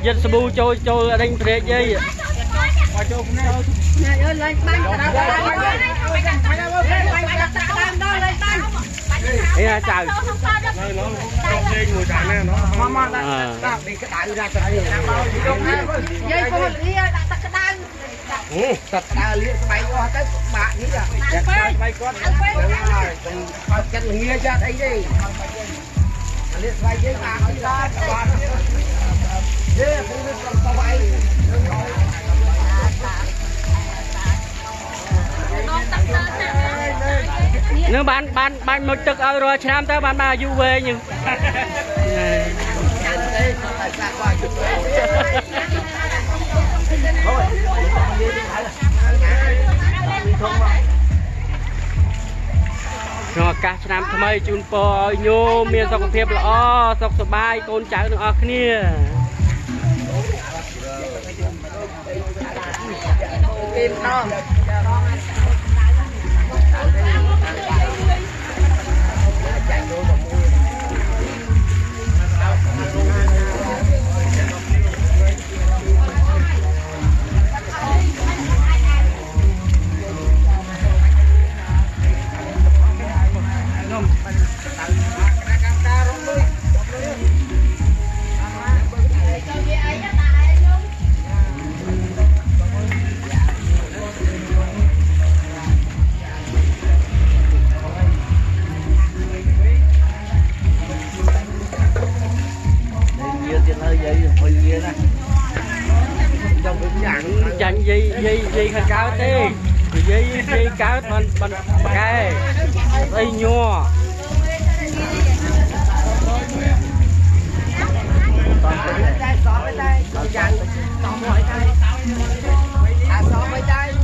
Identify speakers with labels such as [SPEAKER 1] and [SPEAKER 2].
[SPEAKER 1] giật sbu trôi đánh phê dây đây là chào
[SPEAKER 2] thật là liên bay qua tới bạn như vậy bay con chân nghĩa ra đây đi liên bay với bạn đi ra bạn thế cũng được cầm bay
[SPEAKER 1] nếu bạn một trực ở rồi năm tới bạn mà du về nhưng rồi cả năm tham ấy chun po nhô miền sọc phiệp là sọc sờ bay côn cháu được ở kia
[SPEAKER 2] tim to
[SPEAKER 1] chanh dây khăn cao thế dây cao bằng cái dây nhua
[SPEAKER 2] xó với tay